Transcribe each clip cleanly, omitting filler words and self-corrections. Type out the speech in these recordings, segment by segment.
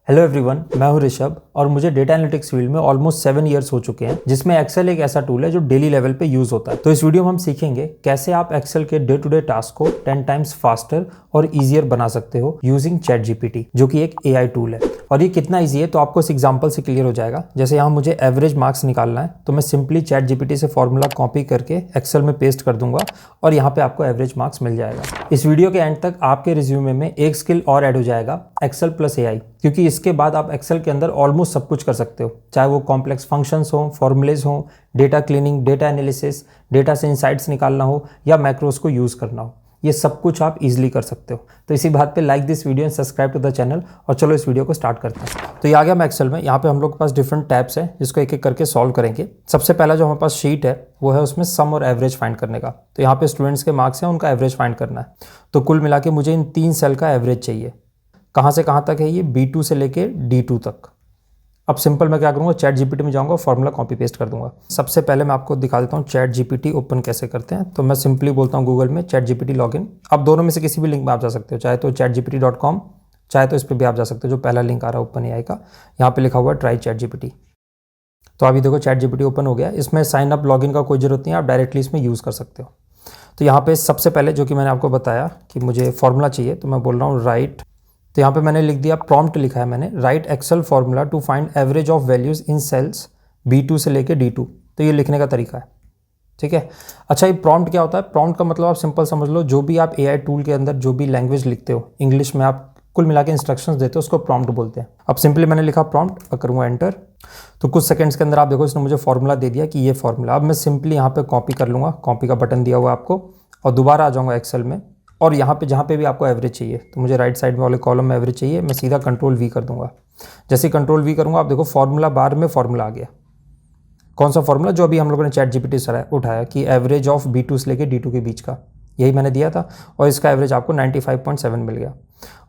Hello everyone, मैं हूं ऋषभ और मुझे डेटा एनालिटिक्स फील्ड में ऑलमोस्ट 7 इयर्स हो चुके हैं, जिसमें एक्सेल एक ऐसा टूल है जो डेली लेवल पे यूज होता है। तो इस वीडियो में हम सीखेंगे कैसे आप एक्सेल के डे टू डे टास्क को 10 टाइम्स फास्टर और इजियर बना सकते हो यूजिंग चैट जीपीटी, जो कि एक एआई टूल है। और ये कितना ईजी है तो आपको इस एग्जाम्पल से क्लियर हो जाएगा। जैसे यहाँ मुझे एवरेज मार्क्स निकालना है तो मैं सिंपली चैट जीपीटी से फॉर्मूला कॉपी करके एक्सेल में पेस्ट कर दूंगा और यहाँ पे आपको एवरेज मार्क्स मिल जाएगा। इस वीडियो के एंड तक आपके रिज्यूमे में एक स्किल और ऐड हो जाएगा, एक्सेल प्लस एआई, क्योंकि इसके बाद आप एक्सेल के अंदर ऑलमोस्ट सब कुछ कर सकते हो, चाहे वो कॉम्प्लेक्स फंक्शंस हो, फॉर्मूलेज हो, data cleaning, data analysis, data से इंसाइट्स निकालना हो या मैक्रोस को यूज करना हो। ये सब कुछ आप इजीली कर सकते हो। तो इसी बात पे like this video and subscribe to the channel. और चलो इस वीडियो को स्टार्ट करते हैं। तो ये आ गया मैं एक्सेल में। यहाँ पे हम लोग के पास डिफरेंट टैब्स हैं जिसको एक एक करके सॉल्व करेंगे। सबसे पहला जो हमारे पास शीट है वो है उसमें सम और एवरेज फाइंड करने का। तो यहाँ पे स्टूडेंट्स के मार्क्स हैं, उनका एवरेज फाइंड करना है। तो कुल मिला के मुझे इन 3 सेल का एवरेज चाहिए। कहाँ से कहाँ तक है ये? B2 से लेके D2 तक। अब सिंपल मैं क्या करूँगा, चैट जीपीटी में जाऊँगा, फॉर्मूला कॉपी पेस्ट कर दूंगा। सबसे पहले मैं आपको दिखा देता हूँ चैट जीपीटी ओपन कैसे करते हैं। तो मैं सिंपली बोलता हूँ गूगल में चैट जीपीटी लॉगिन। आप दोनों में से किसी भी लिंक में आप जा सकते हो, चाहे तो chatgpt.com, चाहे तो इस पर भी आप जा सकते हो जो पहला लिंक आ रहा है ओपन एआई का। यहाँ पे लिखा हुआ है ट्राई चैट जीपीटी। तो अभी देखो चैट जीपीटी ओपन हो गया। इसमें साइन अप लॉगिन का कोई जरूरत नहीं है, आप डायरेक्टली इसमें यूज़ कर सकते हो। तो यहाँ पे सबसे पहले जो कि मैंने आपको बताया कि मुझे फॉर्मूला चाहिए, तो मैं बोल रहा हूँ राइट। तो यहाँ पे मैंने लिख दिया, प्रॉम्प्ट लिखा है मैंने, write Excel formula to find average of values in cells B2 से लेके D2। तो ये लिखने का तरीका है, ठीक है। अच्छा, ये प्रॉम्प्ट क्या होता है? प्रॉम्प्ट का मतलब आप सिंपल समझ लो, जो भी आप एआई टूल के अंदर जो भी लैंग्वेज लिखते हो, इंग्लिश में आप कुल मिला के इंस्ट्रक्शंस देते हो, उसको प्रॉम्प्ट बोलते हैं। अब सिंपली मैंने लिखा प्रॉम्प्ट, करूँगा एंटर। तो कुछ सेकंड्स के अंदर आप देखो इसने मुझे फॉर्मूला दे दिया कि ये फॉर्मूला। अब मैं सिंपली यहाँ पे कॉपी कर लूँगा, कॉपी का बटन दिया हुआ आपको, और दोबारा आ जाऊँगा एक्सेल में। और यहाँ पे जहाँ पे भी आपको एवरेज चाहिए, तो मुझे राइट साइड वाले कॉलम में एवरेज चाहिए, मैं सीधा Ctrl+V कर दूंगा। जैसे ही Ctrl+V करूँगा आप देखो फॉर्मूला बार में फॉर्मूला आ गया। कौन सा फॉर्मूला? जो अभी हम लोगों ने चैट जीपीटी से उठाया कि एवरेज ऑफ B2 से लेके D2 के बीच का, यही मैंने दिया था। और इसका एवरेज आपको 95.7 मिल गया।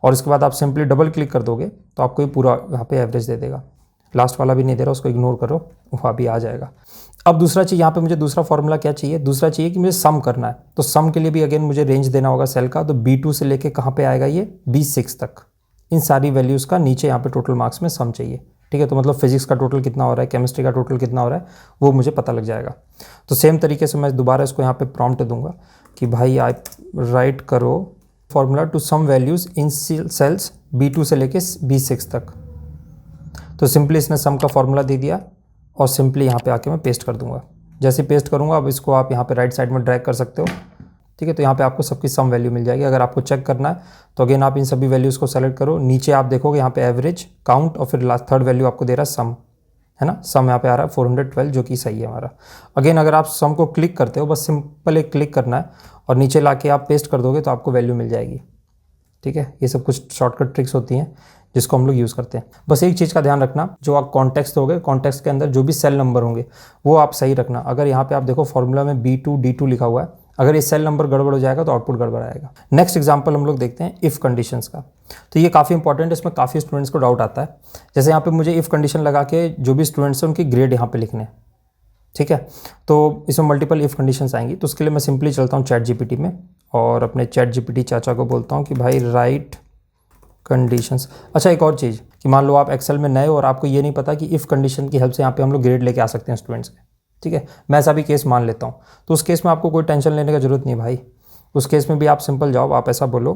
और इसके बाद आप सिंपली डबल क्लिक कर दोगे तो आपको ये पूरा यहाँ पे एवरेज दे देगा। लास्ट वाला भी नहीं दे रहा, उसको इग्नोर करो, वहाँ भी आ जाएगा। अब दूसरा चीज़, यहाँ पे मुझे दूसरा फॉर्मूला क्या चाहिए? दूसरा चाहिए कि मुझे सम करना है। तो सम के लिए भी अगेन मुझे रेंज देना होगा सेल का। तो B2 से लेके कहाँ पे आएगा ये? B6 तक। इन सारी वैल्यूज़ का नीचे यहाँ पे टोटल मार्क्स में सम चाहिए, ठीक है। तो मतलब फिजिक्स का टोटल कितना हो रहा है, केमिस्ट्री का टोटल कितना हो रहा है, वो मुझे पता लग जाएगा। तो सेम तरीके से मैं दोबारा इसको यहाँ पे प्रॉम्प्ट दूंगा कि भाई आप राइट करो formula to sum values in cells B2 से लेके B6 तक। तो सिंपली इसने सम का फॉर्मूला दे दिया और सिंपली यहाँ पे आके मैं पेस्ट कर दूंगा। जैसे पेस्ट करूँगा, अब इसको आप यहाँ पे राइट साइड में ड्रैग कर सकते हो, ठीक है। तो यहाँ पे आपको सबकी सम वैल्यू मिल जाएगी। अगर आपको चेक करना है तो अगेन आप इन सभी वैल्यूज़ को सेलेक्ट करो, नीचे आप देखोगे यहाँ पे एवरेज, काउंट और फिर लास्ट थर्ड वैल्यू आपको दे रहा है सम, है ना। सम यहाँ पे आ रहा है 412, जो कि सही है हमारा। अगेन अगर आप सम को क्लिक करते हो, बस सिंपल एक क्लिक करना है और नीचे ला के आप पेस्ट कर दोगे तो आपको वैल्यू मिल जाएगी, ठीक है। ये सब कुछ शॉर्टकट ट्रिक्स होती हैं जिसको हम लोग यूज़ करते हैं। बस एक चीज़ का ध्यान रखना, जो आप कॉन्टेक्स्ट दोगे, कॉन्टेक्स्ट के अंदर जो भी सेल नंबर होंगे वो आप सही रखना। अगर यहाँ पे आप देखो फॉर्मूला में B2 D2 लिखा हुआ है, अगर ये सेल नंबर गड़बड़ हो जाएगा तो आउटपुट गड़बड़ आएगा। नेक्स्ट एग्जांपल हम लोग देखते हैं इफ़ कंडीशंस का। तो ये काफ़ी इंपॉर्टेंट है, इसमें काफ़ी स्टूडेंट्स को डाउट आता है। जैसे यहाँ पे मुझे इफ़ कंडीशन लगा के जो भी स्टूडेंट्स हैं उनकी ग्रेड यहाँ पे लिखने हैं, ठीक है। तो इसमें मल्टीपल इफ़ कंडीशंस आएंगी। तो उसके लिए मैं सिंपली चलता हूँ चैट जीपीटी में और अपने चैट जीपीटी चाचा को बोलता हूँ कि भाई राइट कंडीशंस। अच्छा, एक और चीज़ कि मान लो आप एक्सेल में नए हो और आपको ये नहीं पता कि इफ़ कंडीशन की हेल्प से यहाँ पे हम लोग ग्रेड लेके आ सकते हैं स्टूडेंट्स के, ठीक है। मैं ऐसा भी केस मान लेता हूँ, तो उस केस में आपको कोई टेंशन लेने का जरूरत नहीं भाई। उस केस में भी आप सिंपल जाओ, आप ऐसा बोलो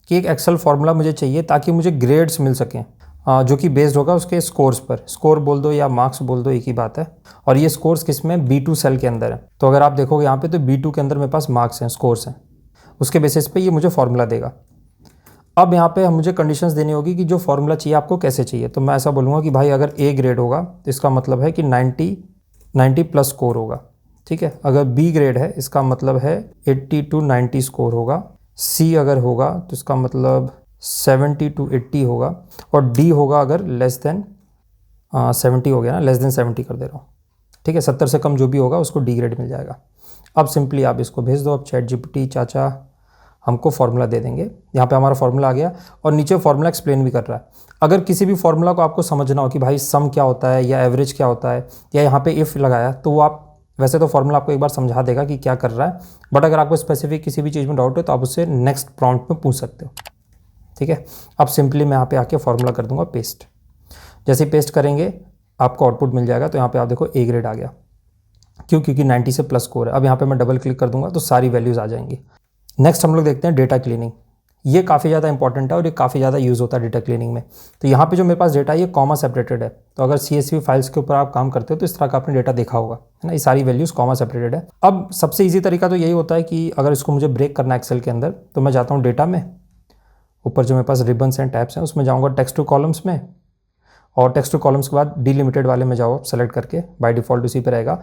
कि एक एक्सेल फॉर्मूला मुझे चाहिए ताकि मुझे ग्रेड्स मिल सकें, जो कि बेस्ड होगा उसके स्कोर्स पर। स्कोर बोल दो या मार्क्स बोल दो, एक ही बात है। और ये स्कोर्स किस में? B2 सेल के अंदर है। तो अगर आप देखोगे यहाँ पे तो B2 के अंदर मेरे पास मार्क्स हैं, स्कोर्स हैं, उसके बेसिस पे ये मुझे फॉर्मूला देगा। अब यहाँ पे मुझे कंडीशंस देनी होगी कि जो फॉर्मूला चाहिए आपको कैसे चाहिए। तो मैं ऐसा बोलूँगा कि भाई अगर A ग्रेड होगा तो इसका मतलब है कि 90 प्लस स्कोर होगा, ठीक है। अगर B ग्रेड है इसका मतलब है 80 to 90 स्कोर होगा। C अगर होगा तो इसका मतलब 70 to 80 होगा। और D होगा अगर लेस देन 70 हो गया ना, लेस देन 70 कर दे रहा हूँ, ठीक है। 70 से कम जो भी होगा उसको D ग्रेड मिल जाएगा। अब सिंपली आप इसको भेज दो। अब चैट जीपीटी चाचा हमको फार्मूला दे देंगे। यहाँ पे हमारा फार्मूला आ गया और नीचे फार्मूला एक्सप्लेन भी कर रहा है। अगर किसी भी फार्मूला को आपको समझना हो कि भाई सम क्या होता है या एवरेज क्या होता है या यहाँ पे इफ़ लगाया, तो वो आप वैसे तो फार्मूला आपको एक बार समझा देगा कि क्या कर रहा है, बट अगर आपको स्पेसिफिक किसी भी चीज़ में डाउट हो तो आप उससे नेक्स्ट प्रॉम्प्ट में पूछ सकते हो, ठीक है। अब सिंपली मैं यहाँ पे आके फार्मूला कर दूंगा पेस्ट। जैसे ही पेस्ट करेंगे आपको आउटपुट मिल जाएगा। तो यहाँ पे आप देखो ए ग्रेड आ गया, क्यों? क्योंकि 90 से प्लस स्कोर है। अब यहाँ पे मैं डबल क्लिक कर दूंगा तो सारी वैल्यूज़ आ जाएंगी। नेक्स्ट हम लोग देखते हैं डेटा क्लीनिंग। ये काफ़ी ज़्यादा इंपॉर्टेंट है और ये काफ़ी ज़्यादा यूज़ होता है डेटा क्लीनिंग में। तो यहाँ पे जो मेरे पास डेटा है ये कॉमा सेपरेटेड है। तो अगर CSV फाइल्स के ऊपर आप काम करते हो तो इस तरह का आपने डेटा देखा होगा, है ना। ये सारी वैल्यूज़ कॉमा सेपरेटेड है। अब सबसे ईजी तरीका तो यही होता है कि अगर इसको मुझे ब्रेक करना है एक्सेल के अंदर, तो मैं जाता हूँ डेटा में, ऊपर जो मेरे पास रिबन्स एंड टैब्स हैं उसमें जाऊँगा टेक्स्ट टू कॉलम्स में, और टेक्स्ट टू कॉलम्स के बाद डिलिमिटेड वाले में जाओ सेलेक्ट करके, बाय डिफॉल्ट उसी पे रहेगा।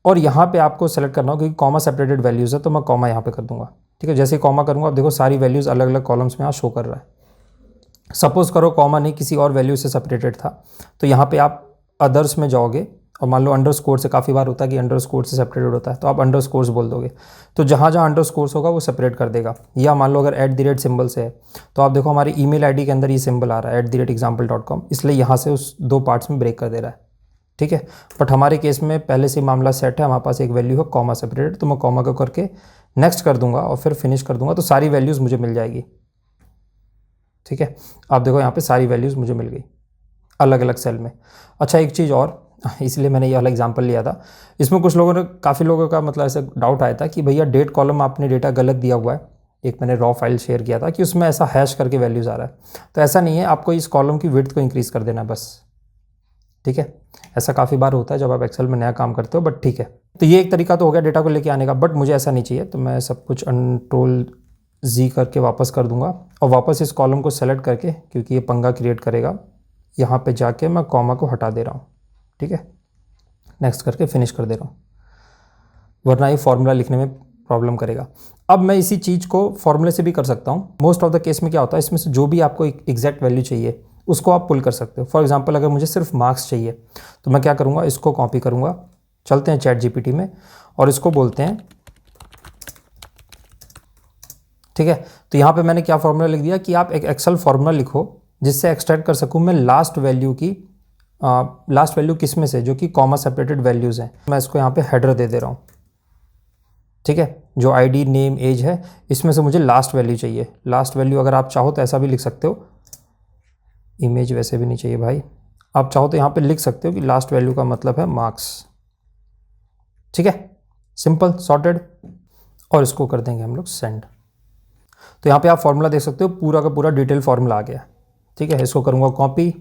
और यहाँ पे आपको सेलेक्ट करना हो क्योंकि कॉमा सेपरेटेड वैल्यूज़ है तो मैं कॉमा यहाँ पे कर दूंगा, ठीक है। जैसे ही कॉमा करूँगा आप देखो सारी वैल्यूज़ अलग अलग कॉलम्स में यहाँ शो कर रहा है। सपोज करो कॉमा नहीं किसी और वैल्यू से सेपरेटेड था, तो यहाँ पे आप अदर्स में जाओगे और मान लो अंडरस्कोर से, काफ़ी बार होता है कि अंडरस्कोर से सेपरेटेड होता है, तो आप अंडरस्कोर्स बोल दोगे तो जहाँ जहाँ अंडरस्कोर्स होगा वो सेपरेट कर देगा। या मान लो अगर @ सिंबल से है तो आप देखो हमारी ईमेल आईडी के अंदर ये सिंबल आ रहा है @example.com, इसलिए यहाँ से उस 2 पार्ट्स में ब्रेक कर दे रहा है, ठीक है। बट हमारे केस में पहले से मामला सेट है, हमारे पास एक वैल्यू है कॉमा सेपरेटेड, तो मैं कॉमा को करके नेक्स्ट कर दूंगा और फिर फिनिश कर दूंगा तो सारी वैल्यूज़ मुझे मिल जाएगी, ठीक है। आप देखो यहाँ पे सारी वैल्यूज़ मुझे मिल गई अलग अलग सेल में। अच्छा एक चीज़ और, इसलिए मैंने ये वाला एग्जांपल लिया था, इसमें कुछ लोगों ने, काफ़ी लोगों का मतलब ऐसा डाउट आया था कि भैया डेट कॉलम आपने डेटा गलत दिया हुआ है। एक मैंने रॉ फाइल शेयर किया था कि उसमें ऐसा हैश करके वैल्यूज़ आ रहा है, तो ऐसा नहीं है, आपको इस कॉलम की विड्थ को इंक्रीज़ कर देना बस, ठीक है। ऐसा काफ़ी बार होता है जब आप एक्सेल में नया काम करते हो, बट ठीक है। तो ये एक तरीका तो हो गया डेटा को लेके आने का, बट मुझे ऐसा नहीं चाहिए, तो मैं सब कुछ Ctrl+Z करके वापस कर दूंगा और वापस इस कॉलम को सेलेक्ट करके, क्योंकि ये पंगा क्रिएट करेगा, यहाँ पे जाके मैं कॉमा को हटा दे रहा हूँ, ठीक है। नेक्स्ट करके फिनिश कर दे रहा हूँ, वरना ये फॉर्मूला लिखने में प्रॉब्लम करेगा। अब मैं इसी चीज़ को फॉर्मूले से भी कर सकता हूँ। मोस्ट ऑफ द केस में क्या होता है, इसमें से जो भी आपको एग्जैक्ट वैल्यू चाहिए उसको आप पुल कर सकते हो। फॉर एग्जांपल अगर मुझे सिर्फ मार्क्स चाहिए तो मैं क्या करूँगा, इसको कॉपी करूँगा, चलते हैं ChatGPT में और इसको बोलते हैं, ठीक है। तो यहाँ पे मैंने क्या फॉर्मूला लिख दिया कि आप एक एक्सेल फॉर्मूला लिखो जिससे एक्सट्रैक्ट कर सकूँ मैं लास्ट वैल्यू किस में से, जो कि कॉमा सेपरेटेड वैल्यूज़ हैं। मैं इसको यहाँ पे हेडर दे दे रहा हूँ, ठीक है। जो ID नेम एज है इसमें से मुझे लास्ट वैल्यू चाहिए। लास्ट वैल्यू अगर आप चाहो तो ऐसा भी लिख सकते हो, इमेज वैसे भी नहीं चाहिए भाई, आप चाहो तो यहाँ पे लिख सकते हो कि लास्ट वैल्यू का मतलब है मार्क्स, ठीक है। सिंपल सॉर्टेड, और इसको कर देंगे हम लोग सेंड। तो यहाँ पे आप फॉर्मूला देख सकते हो, पूरा का पूरा डिटेल फॉर्मूला आ गया, ठीक है। इसको करूँगा कॉपी,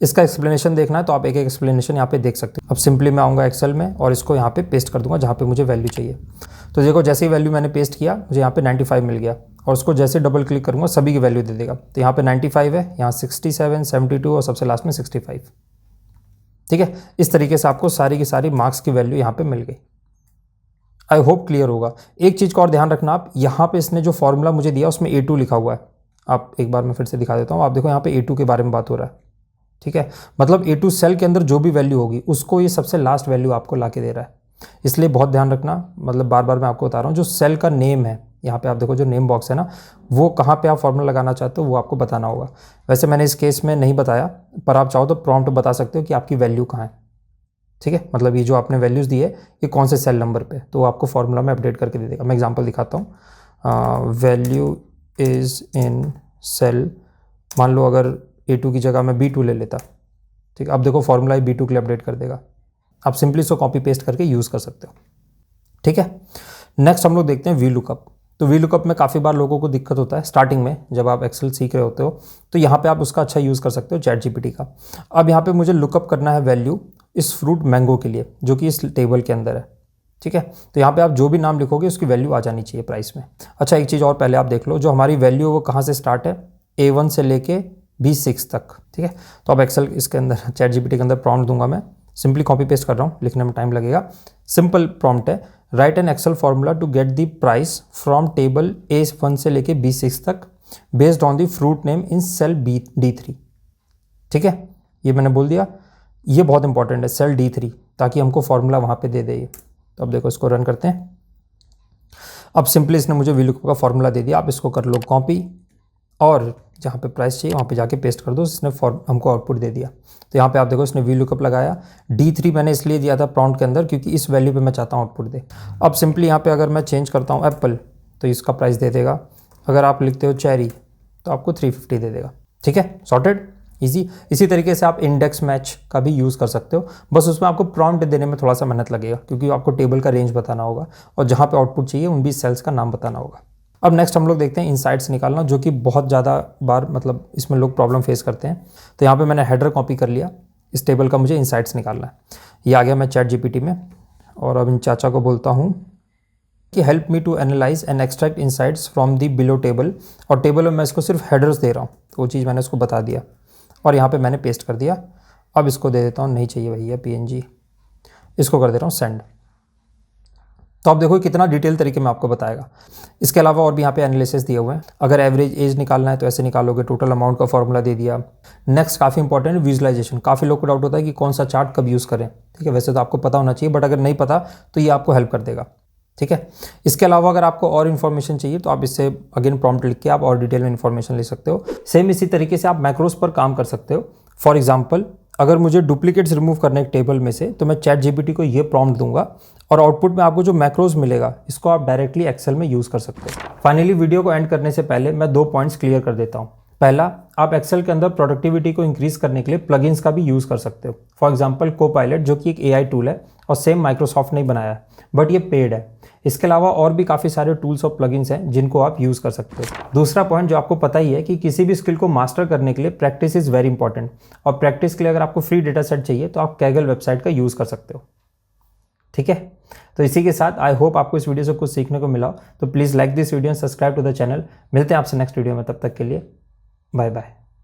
इसका एक्सप्लेनेशन देखना है तो आप एक एक एक्सप्लेनेशन यहाँ पे देख सकते हो। अब सिंपली मैं आऊँगा एक्सेल में और इसको यहाँ पे पेस्ट कर दूंगा जहाँ पे मुझे वैल्यू चाहिए। तो देखो जैसे ही वैल्यू मैंने पेस्ट किया मुझे यहाँ पे 95 मिल गया, और उसको जैसे डबल क्लिक करूँगा सभी की वैल्यू दे देगा। तो यहाँ पे 95 है, यहाँ 67, 72 और सबसे लास्ट में 65, ठीक है। इस तरीके से आपको सारी की सारी मार्क्स की वैल्यू यहाँ पे मिल गई। आई होप क्लियर होगा। एक चीज़ का और ध्यान रखना आप, यहाँ पे इसने जो फॉर्मूला मुझे दिया उसमें A2 लिखा हुआ है। आप एक बार मैं फिर से दिखा देता हूँ, आप देखो यहाँ पे A2 के बारे में बात हो रहा है, ठीक है। मतलब A2 सेल के अंदर जो भी वैल्यू होगी उसको ये सबसे लास्ट वैल्यू आपको ला के दे रहा है, इसलिए बहुत ध्यान रखना। मतलब बार बार मैं आपको बता रहा हूँ, जो सेल का नेम है यहाँ पे आप देखो, जो नेम बॉक्स है ना, वो कहाँ पे आप फॉर्मूला लगाना चाहते हो वो आपको बताना होगा। वैसे मैंने इस केस में नहीं बताया, पर आप चाहो तो प्रॉम्प्ट बता सकते हो कि आपकी वैल्यू कहाँ है, ठीक है। मतलब ये जो आपने वैल्यूज़ दी है ये कौन से सेल नंबर पे, तो वो आपको फॉर्मूला में अपडेट करके दे देगा। मैं एग्जांपल दिखाता हूँ, वैल्यू इज़ इन सेल, मान लो अगर A2 की जगह मैं B2 ले लेता, ठीक है। अब देखो फॉर्मूला B2 के लिए अपडेट कर देगा। आप सिंपली इसको कॉपी पेस्ट करके यूज़ कर सकते हो, ठीक है। नेक्स्ट हम लोग देखते हैं VLOOKUP। तो VLOOKUP में काफ़ी बार लोगों को दिक्कत होता है स्टार्टिंग में, जब आप एक्सेल सीख रहे होते हो, तो यहाँ पे आप उसका अच्छा यूज़ कर सकते हो ChatGPT का। अब यहाँ पे मुझे लुकअप करना है वैल्यू इस फ्रूट मैंगो के लिए, जो कि इस टेबल के अंदर है, ठीक है। तो यहाँ पे आप जो भी नाम लिखोगे उसकी वैल्यू आ जानी चाहिए प्राइस में। अच्छा एक चीज़ और पहले आप देख लो, जो हमारी वैल्यू वो कहाँ से स्टार्ट है, A1 से लेके B6 तक, ठीक है। तो अब एक्सेल इसके अंदर ChatGPT के अंदर प्रॉम्प्ट दूंगा मैं, सिंपली कॉपी पेस्ट कर रहा हूँ, लिखने में टाइम लगेगा। सिंपल प्रॉम्प्ट है, write an Excel formula to get the price from table A1 से लेके B6 तक based on the fruit name in cell D3, ठीक है। ये मैंने बोल दिया, ये बहुत इंपॉर्टेंट है सेल D3, ताकि हमको फॉर्मूला वहाँ पे दे दे ये। तो अब देखो इसको रन करते हैं। अब सिंपली इसने मुझे VLOOKUP का फॉर्मूला दे दिया, आप इसको कर लो कॉपी और जहाँ पे प्राइस चाहिए वहाँ पे जाके पेस्ट कर दो। इसने हमको आउटपुट दे दिया। तो यहाँ पे आप देखो इसने VLOOKUP लगाया, D3 मैंने इसलिए दिया था प्रॉम्प्ट के अंदर क्योंकि इस वैल्यू पे मैं चाहता हूँ आउटपुट दे। अब सिंपली यहाँ पे अगर मैं चेंज करता हूँ एप्पल तो इसका प्राइस दे देगा, अगर आप लिखते हो चेरी तो आपको 350 दे देगा, ठीक है। Sorted, easy. इसी तरीके से आप इंडेक्स मैच का भी यूज़ कर सकते हो, बस उसमें आपको प्रॉम्प्ट देने में थोड़ा सा मेहनत लगेगा क्योंकि आपको टेबल का रेंज बताना होगा और जहाँ पे आउटपुट चाहिए उन भी सेल्स का नाम बताना होगा। अब नेक्स्ट हम लोग देखते हैं इनसाइट्स निकालना, जो कि बहुत ज़्यादा बार मतलब इसमें लोग प्रॉब्लम फेस करते हैं। तो यहाँ पे मैंने हेडर कॉपी कर लिया, इस टेबल का मुझे इनसाइट्स निकालना है। ये आ गया मैं चैट जीपीटी में, और अब इन चाचा को बोलता हूँ कि help me to analyse and extract insights from the below table, और टेबल में मैं इसको सिर्फ हेडर्स दे रहा हूँ, तो वो चीज़ मैंने इसको बता दिया और यहाँ पे मैंने पेस्ट कर दिया। अब इसको दे देता हूँ, नहीं चाहिए भैया PNG, इसको कर दे रहा हूँ सेंड। तो आप देखो कितना डिटेल तरीके में आपको बताएगा। इसके अलावा और भी यहाँ पे एनालिसिस दिए हुए हैं। अगर एवरेज एज निकालना है तो ऐसे निकालोगे, टोटल अमाउंट का फॉर्मूला दे दिया। नेक्स्ट काफ़ी इंपॉर्टेंट है विजुअलाइजेशन। काफ़ी लोग को डाउट होता है कि कौन सा चार्ट कब यूज़ करें, ठीक है, वैसे तो आपको पता होना चाहिए, बट अगर नहीं पता तो ये आपको हेल्प कर देगा, ठीक है। इसके अलावा अगर आपको और इन्फॉर्मेशन चाहिए तो आप इससे अगेन प्रॉम्प्ट लिख के आप और डिटेल में इन्फॉर्मेशन ले सकते हो। सेम इसी तरीके से आप मैक्रोस पर काम कर सकते हो। फॉर एग्जाम्पल, अगर मुझे डुप्लीकेट्स रिमूव करने एक टेबल में से, तो मैं चैट जीपीटी को ये प्रॉम्प्ट दूंगा और आउटपुट में आपको जो मैक्रोज मिलेगा इसको आप डायरेक्टली एक्सेल में यूज़ कर सकते हो। फाइनली वीडियो को एंड करने से पहले मैं 2 पॉइंट्स क्लियर कर देता हूँ। पहला, आप एक्सेल के अंदर प्रोडक्टिविटी को इंक्रीज करने के लिए प्लगइन्स का भी यूज़ कर सकते हो। फॉर एग्जाम्पल कोपायलट, जो कि एक AI टूल है और सेम माइक्रोसॉफ्ट ने बनाया है, बट ये पेड है। इसके अलावा और भी काफ़ी सारे टूल्स और प्लगइन्स हैं जिनको आप यूज़ कर सकते हो। दूसरा पॉइंट, जो आपको पता ही है कि किसी भी स्किल को मास्टर करने के लिए प्रैक्टिस इज़ वेरी इंपॉर्टेंट, और प्रैक्टिस के लिए अगर आपको फ्री डेटा सेट चाहिए तो आप कैगल वेबसाइट का यूज़ कर सकते हो, ठीक है। तो इसी के साथ आई होप आपको इस वीडियो से कुछ सीखने को मिला, तो please like this video and subscribe to the channel. मिलते हैं आपसे नेक्स्ट वीडियो में, तब तक के लिए बाय बाय।